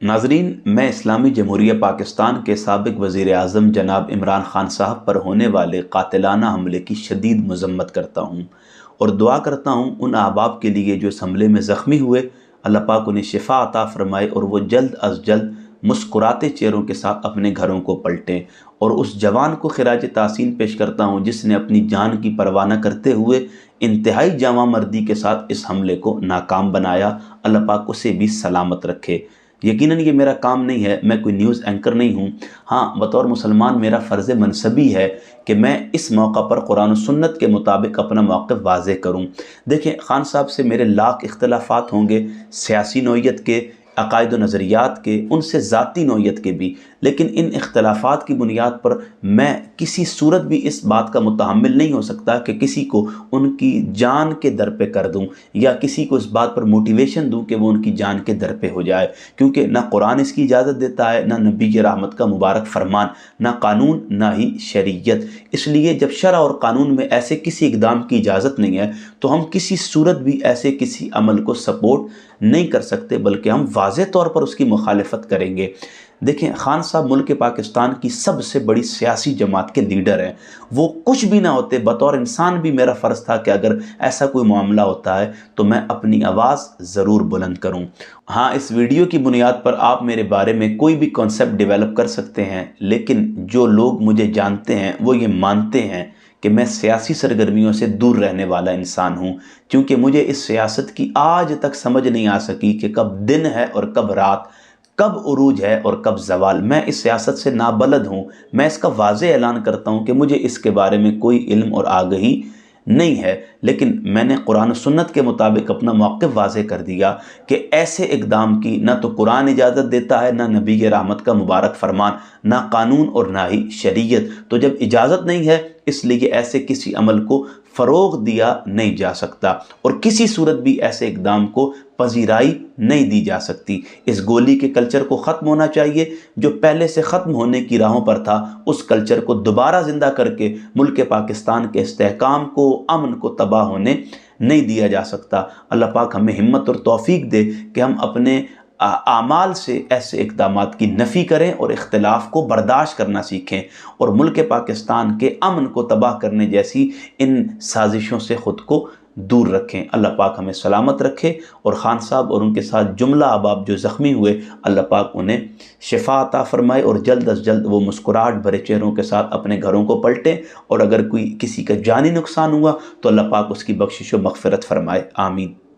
नाजरीन, मैं इस्लामी जमहूरिया पाकिस्तान के साबिक वज़ीर आज़म जनाब इमरान खान साहब पर होने वाले कातिलाना हमले की शदीद मज़म्मत करता हूँ और दुआ करता हूँ उन अहबाब के लिए जो इस हमले में ज़ख्मी हुए। अल्लाह पाक उन्हें शिफा अता फ़रमाए और वो जल्द अज़ जल्द मुस्कुराते चेहरों के साथ अपने घरों को पलटें। और उस जवान को खिराज तासीन पेश करता हूँ जिसने अपनी जान की परवाह न करते हुए इंतहाई जामा मर्दी के साथ इस हमले को नाकाम बनाया। अल्लाह पाक उसे भी सलामत रखे। यकीनन ये मेरा काम नहीं है, मैं कोई न्यूज़ एंकर नहीं हूँ। हाँ, बतौर मुसलमान मेरा फ़र्ज़ मनसबी है कि मैं इस मौका पर कुरान और सुन्नत के मुताबिक अपना मौक़िफ़ वाज़ेह करूँ। देखें, ख़ान साहब से मेरे लाख इख्तिलाफ़ात होंगे, सियासी नौइयत के, अक़ायद व नज़रियात के, उनसे ज़ाती नौइयत के भी, लेकिन इन इख्तिलाफ़ात की बुनियाद पर मैं किसी सूरत भी इस बात का मुतहम्मिल नहीं हो सकता कि किसी को उनकी जान के दर पे कर दूं या किसी को इस बात पर मोटिवेशन दूं कि वो उनकी जान के दर पे हो जाए, क्योंकि ना कुरान इसकी इजाज़त देता है, ना नबी की रहमत का मुबारक फरमान, ना कानून, ना ही शरीयत। इसलिए जब शरअ और कानून में ऐसे किसी इक़दाम की इजाज़त नहीं है तो हम किसी सूरत भी ऐसे किसी अमल को सपोर्ट नहीं कर सकते, बल्कि हम वाज़ेह तौर पर उसकी मुखालफत करेंगे। देखें, ख़ान साहब मुल्क पाकिस्तान की सबसे बड़ी सियासी जमात के लीडर हैं। वो कुछ भी ना होते, बतौर इंसान भी मेरा फ़र्ज़ था कि अगर ऐसा कोई मामला होता है तो मैं अपनी आवाज़ ज़रूर बुलंद करूं। हाँ, इस वीडियो की बुनियाद पर आप मेरे बारे में कोई भी कॉन्सेप्ट डेवलप कर सकते हैं, लेकिन जो लोग मुझे जानते हैं वो ये मानते हैं कि मैं सियासी सरगर्मियों से दूर रहने वाला इंसान हूँ, क्योंकि मुझे इस सियासत की आज तक समझ नहीं आ सकी कि कब दिन है और कब रात, कब उरूज है और कब ज़वाल। मैं इस सियासत से नाबलद हूँ। मैं इसका वाज़ेह ऐलान करता हूँ कि मुझे इसके बारे में कोई इल्म और आगही नहीं है, लेकिन मैंने कुरान और सुन्नत के मुताबिक अपना मौक़िफ़ वाज़ेह कर दिया कि ऐसे इक़दाम की ना तो कुरान इजाज़त देता है, ना नबी के रहमत का मुबारक फरमान, ना कानून और ना ही शरीयत। तो जब इजाज़त नहीं है, इसलिए ऐसे किसी अमल को फ़रोग़ दिया नहीं जा सकता और किसी सूरत भी ऐसे इक़दाम को पजीराई नहीं दी जा सकती। इस गोली के कल्चर को ख़त्म होना चाहिए जो पहले से ख़त्म होने की राहों पर था। उस कल्चर को दोबारा ज़िंदा करके मुल्क पाकिस्तान के इस्तेहकाम को, अमन को तबाह होने नहीं दिया जा सकता। अल्लाह पाक हमें हिम्मत और तौफ़ीक दे कि हम अपने आमाल से ऐसे इक़दामात की नफ़ी करें और इख्तिलाफ़ को बर्दाश्त करना सीखें और मुल्क पाकिस्तान के अमन को तबाह करने जैसी इन साजिशों से ख़ुद को दूर रखें। अल्लाह पाक हमें सलामत रखे और ख़ान साहब और उनके साथ जुमला अहबाब जो ज़ख्मी हुए, अल्लाह पाक उन्हें शिफा अता फ़रमाए और जल्द अज़ जल्द वो मुस्कुराहट भरे चेहरों के साथ अपने घरों को पलटें। और अगर कोई किसी का जानी नुकसान हुआ तो अल्लाह पाक उसकी बख्शिश व मग़फ़िरत फ़रमाए। आमीन।